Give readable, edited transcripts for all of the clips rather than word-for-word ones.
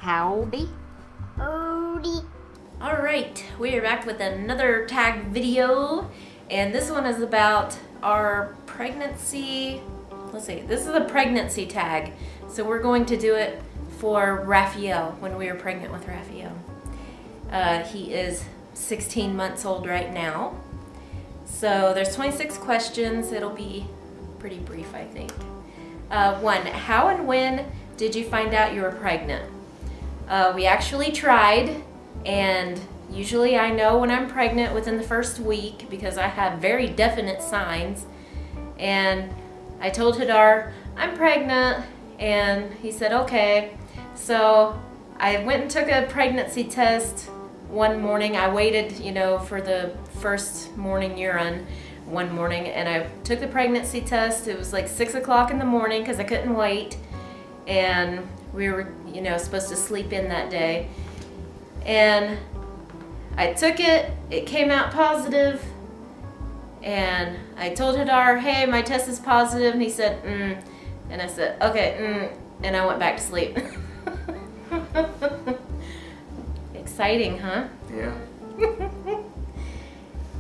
Howdy. Howdy. Alright, we are back with another tag video, and this one is about our pregnancy. Let's see, this is a pregnancy tag, so we're going to do it for Rafael when we were pregnant with Rafael. He is 16 months old right now. So there's 26 questions. It'll be pretty brief, I think. 1, how and when did you find out you were pregnant? We actually tried, and usually I know when I'm pregnant within the first week because I have very definite signs. And I told Hadar, I'm pregnant, and he said, okay. So I went and took a pregnancy test one morning. I waited, for the first morning urine one morning, and I took the pregnancy test. It was like 6 o'clock in the morning because I couldn't wait, and we were, supposed to sleep in that day. And I took it, it came out positive, and I told Hadar, hey, my test is positive, and he said, and I said, okay, and I went back to sleep. Exciting, huh? Yeah.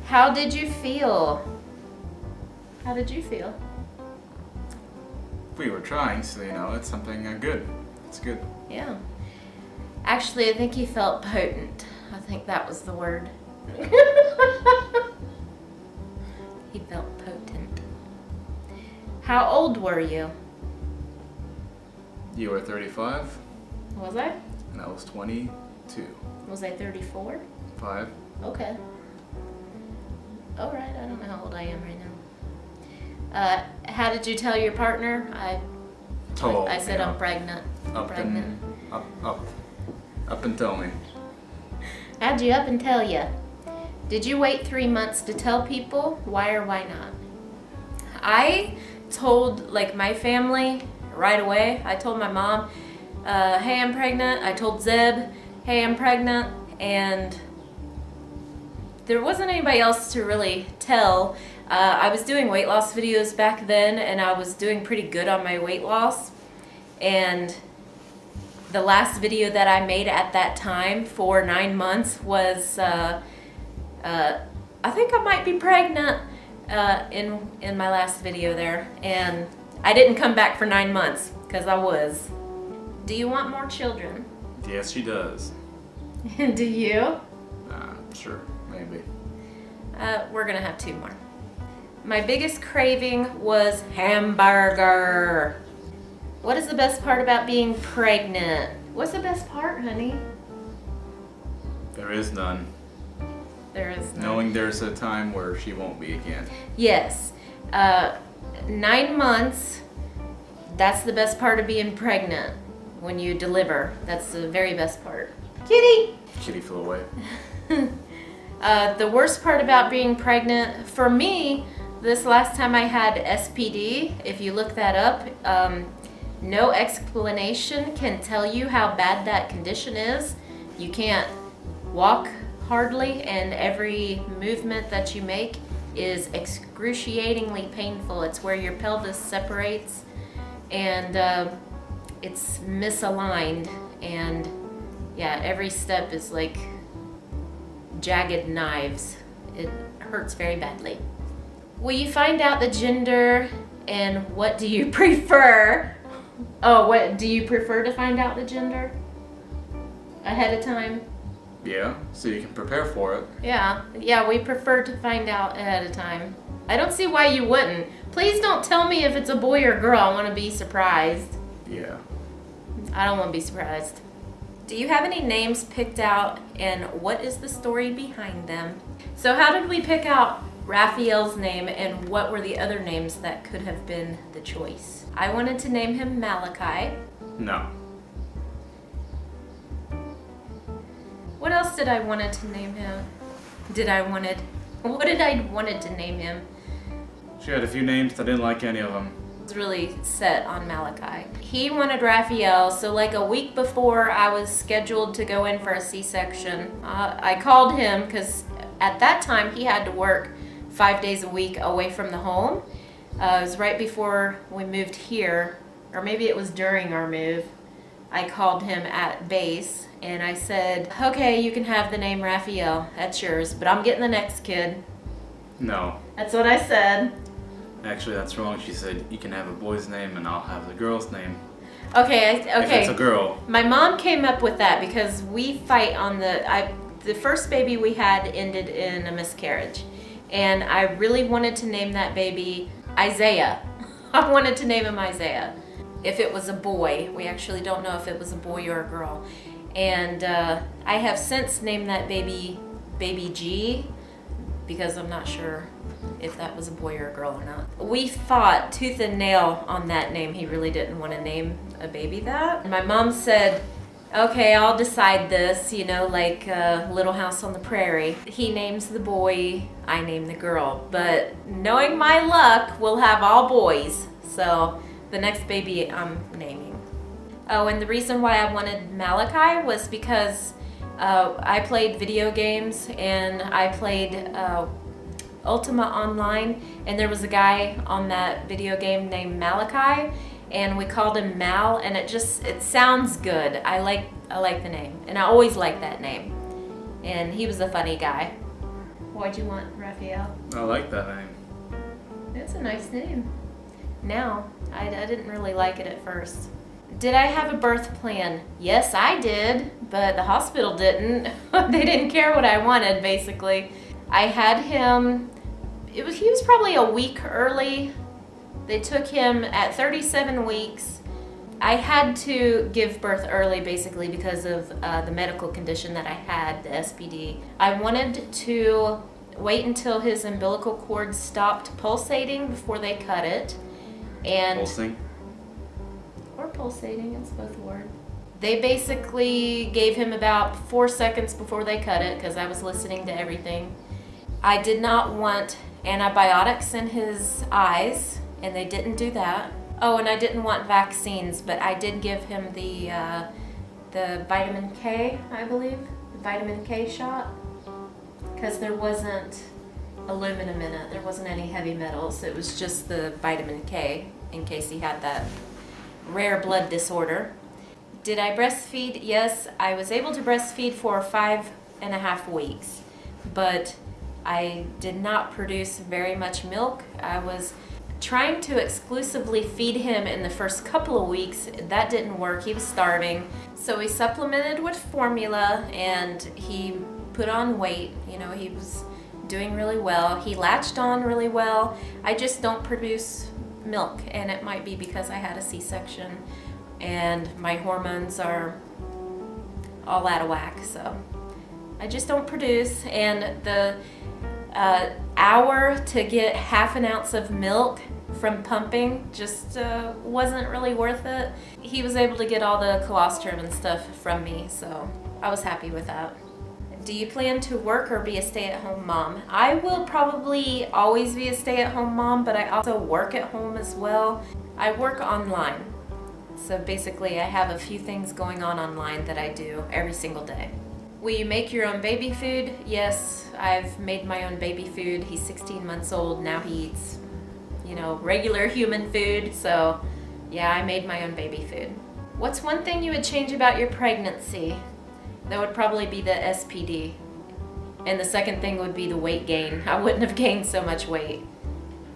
How did you feel? How did you feel? We were trying, so it's something good. It's good. Yeah. Actually, I think he felt potent. I think that was the word. He felt potent. How old were you? You were 35. Was I? And I was 22. Was I 34? 5. Okay. All right, I don't know how old I am right now. How did you tell your partner? I said I'm pregnant. Up and tell me. How'd you up and tell you? Did you wait 3 months to tell people? Why or why not? I told my family right away. I told my mom, hey, I'm pregnant. I told Zeb, hey, I'm pregnant, and there wasn't anybody else to really tell. I was doing weight loss videos back then, and I was doing pretty good on my weight loss. And the last video that I made at that time for 9 months was, I think I might be pregnant in my last video there. And I didn't come back for 9 months, because I was. Do you want more children? Yes, she does. Do you? Sure, maybe. We're gonna have 2 more. My biggest craving was hamburger. What is the best part about being pregnant? What's the best part, honey? There is none. There is none. Knowing there's a time where she won't be again. Yes. 9 months, that's the best part of being pregnant. When you deliver, that's the very best part. Kitty! Kitty flew away. The worst part about being pregnant, for me, this last time I had SPD, if you look that up, no explanation can tell you how bad that condition is. You can't walk hardly, and every movement that you make is excruciatingly painful. It's where your pelvis separates, and it's misaligned, and yeah, every step is like jagged knives. It hurts very badly. Will you find out the gender, and what do you prefer? Oh, what do you prefer to find out the gender ahead of time? Yeah, so you can prepare for it. Yeah, we prefer to find out ahead of time. I don't see why you wouldn't. Please don't tell me if it's a boy or girl. I want to be surprised. Yeah. I don't want to be surprised. Do you have any names picked out, and what is the story behind them? So how did we pick out Rafael's name, and what were the other names that could have been the choice? I wanted to name him Malachi. No. What else did I wanted to name him? What did I wanted to name him? She had a few names, I didn't like any of them. I was really set on Malachi. He wanted Rafael, so like a week before I was scheduled to go in for a C-section, I called him because at that time he had to work 5 days a week away from the home. It was right before we moved here, or maybe it was during our move. I called him at base and I said, okay, you can have the name Rafael, that's yours, but I'm getting the next kid. No. That's what I said. Actually, that's wrong. She said you can have a boy's name and I'll have the girl's name. Okay, If it's a girl. My mom came up with that because we fight on the first baby we had ended in a miscarriage. And I really wanted to name that baby Isaiah. I wanted to name him Isaiah. If it was a boy, we actually don't know if it was a boy or a girl. And I have since named that baby Baby G because I'm not sure if that was a boy or a girl or not. We fought tooth and nail on that name. He really didn't want to name a baby that. And my mom said, okay, I'll decide this, you know, like Little House on the Prairie. He names the boy, I name the girl. But knowing my luck, we'll have all boys. So the next baby I'm naming. Oh, and the reason why I wanted Malachi was because I played video games and I played Ultima Online, and there was a guy on that video game named Malachi, and we called him Mal, and it sounds good. I like the name, and I always liked that name. And he was a funny guy. Why'd you want Rafael? I like that name. It's a nice name. Now, I didn't really like it at first. Did I have a birth plan? Yes, I did, but the hospital didn't. They didn't care what I wanted, basically. I had him, he was probably a week early. They took him at 37 weeks. I had to give birth early basically because of the medical condition that I had, the SPD. I wanted to wait until his umbilical cord stopped pulsating before they cut it. And Pulsing? Or pulsating, it's both words. They basically gave him about 4 seconds before they cut it because I was listening to everything. I did not want antibiotics in his eyes, and they didn't do that. Oh, and I didn't want vaccines, but I did give him the vitamin K, I believe, the vitamin K shot, because there wasn't aluminum in it. There wasn't any heavy metals. It was just the vitamin K in case he had that rare blood disorder. Did I breastfeed? Yes, I was able to breastfeed for 5.5 weeks, but I did not produce very much milk. I was trying to exclusively feed him in the first couple of weeks. That didn't work. He was starving. So we supplemented with formula and he put on weight. You know, he was doing really well. He latched on really well. I just don't produce milk, and it might be because I had a C-section and my hormones are all out of whack, so I just don't produce. And the hour to get half an ounce of milk from pumping just wasn't really worth it. He was able to get all the colostrum and stuff from me, so I was happy with that. Do you plan to work or be a stay-at-home mom? I will probably always be a stay-at-home mom, but I also work at home as well. I work online, so basically I have a few things going on online that I do every single day. Will you make your own baby food? Yes, I've made my own baby food. He's 16 months old. Now he eats, you know, regular human food. So yeah, I made my own baby food. What's one thing you would change about your pregnancy? That would probably be the SPD. And the second thing would be the weight gain. I wouldn't have gained so much weight.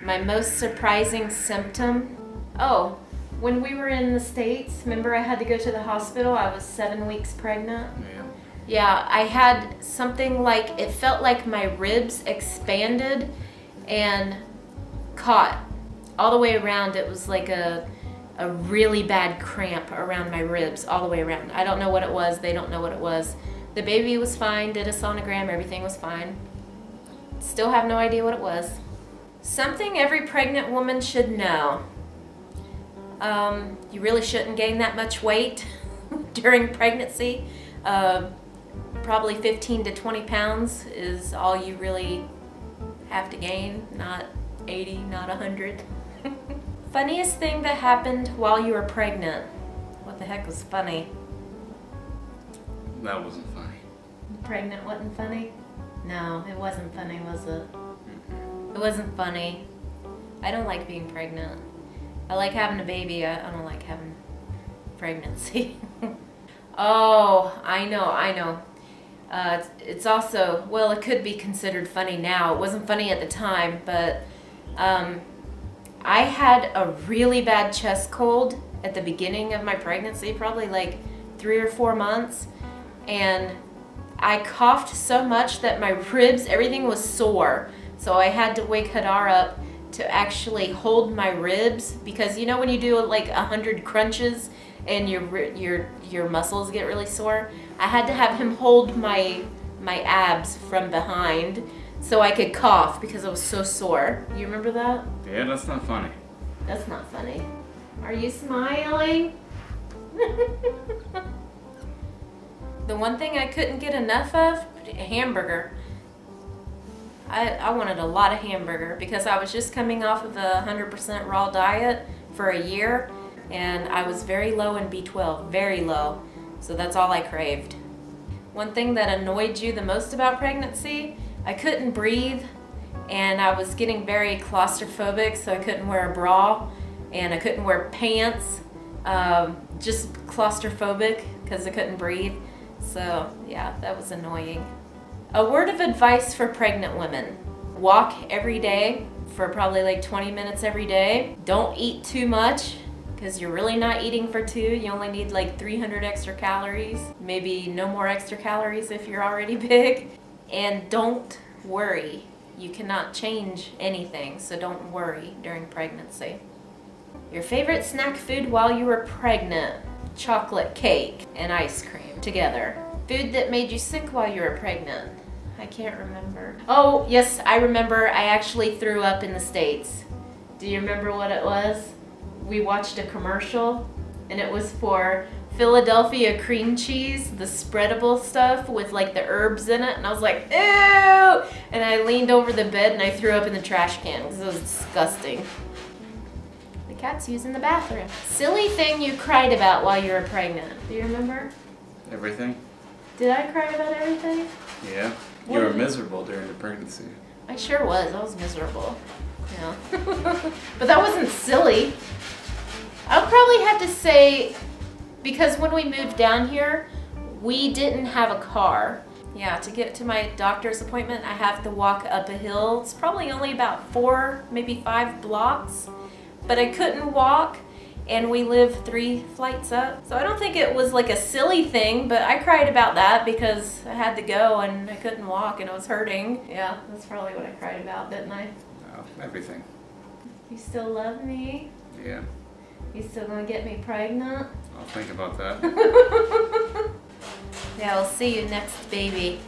My most surprising symptom? Oh, when we were in the States, remember I had to go to the hospital? I was 7 weeks pregnant. Yeah. Yeah, I had something like, it felt like my ribs expanded and caught all the way around. It was like a really bad cramp around my ribs all the way around. I don't know what it was. They don't know what it was. The baby was fine, did a sonogram, everything was fine. Still have no idea what it was. Something every pregnant woman should know. You really shouldn't gain that much weight during pregnancy. Probably 15 to 20 pounds is all you really have to gain, not 80, not 100. Funniest thing that happened while you were pregnant? What the heck was funny? That wasn't funny. Pregnant wasn't funny? No, it wasn't funny, was it? It wasn't funny. I don't like being pregnant. I like having a baby. I don't like having pregnancy. Oh, I know. It's also, well, it could be considered funny now. It wasn't funny at the time, but I had a really bad chest cold at the beginning of my pregnancy, probably like 3 or 4 months, and I coughed so much that my ribs, everything was sore. So I had to wake Hadar up to actually hold my ribs, because you know when you do like 100 crunches and your muscles get really sore? I had to have him hold my abs from behind so I could cough because I was so sore. You remember that? Yeah, that's not funny. That's not funny. Are you smiling? The one thing I couldn't get enough of, a hamburger. I wanted a lot of hamburger because I was just coming off of a 100% raw diet for a year, and I was very low in B12, very low. So that's all I craved. One thing that annoyed you the most about pregnancy, I couldn't breathe, and I was getting very claustrophobic, so I couldn't wear a bra, and I couldn't wear pants, just claustrophobic because I couldn't breathe. So yeah, that was annoying. A word of advice for pregnant women. Walk every day for probably like 20 minutes every day. Don't eat too much because you're really not eating for 2. You only need like 300 extra calories. Maybe no more extra calories if you're already big. And don't worry. You cannot change anything, so don't worry during pregnancy. Your favorite snack food while you were pregnant. Chocolate cake and ice cream together. Food that made you sick while you were pregnant. I can't remember. Oh, yes, I remember. I actually threw up in the States. Do you remember what it was? We watched a commercial, and it was for Philadelphia cream cheese, the spreadable stuff with like the herbs in it, and I was like, ew! And I leaned over the bed and I threw up in the trash can because it was disgusting. The cat's using the bathroom. Silly thing you cried about while you were pregnant. Do you remember? Everything? Did I cry about everything? Yeah. You were miserable during the pregnancy. I sure was. I was miserable. Yeah. But that wasn't silly. I'll probably have to say, because when we moved down here, we didn't have a car. Yeah, to get to my doctor's appointment, I have to walk up a hill. It's probably only about 4, maybe 5 blocks. But I couldn't walk, and we live 3 flights up. So I don't think it was like a silly thing, but I cried about that because I had to go and I couldn't walk and it was hurting. Yeah, that's probably what I cried about, didn't I? Oh, everything. You still love me? Yeah. You still gonna get me pregnant? I'll think about that. Yeah, I'll see you next, baby.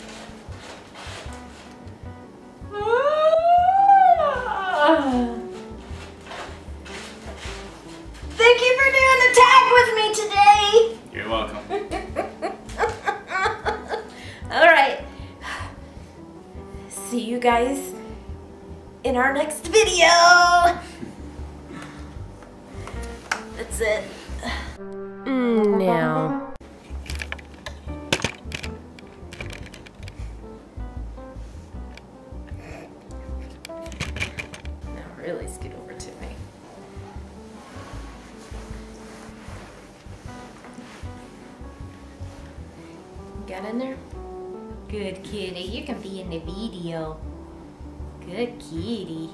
Thank you for doing the tag with me today. You're welcome. All right. See you guys in our next video. That's it. Now. Now really scoot over to me. Got in there? Good kitty. You can be in the video. Good kitty.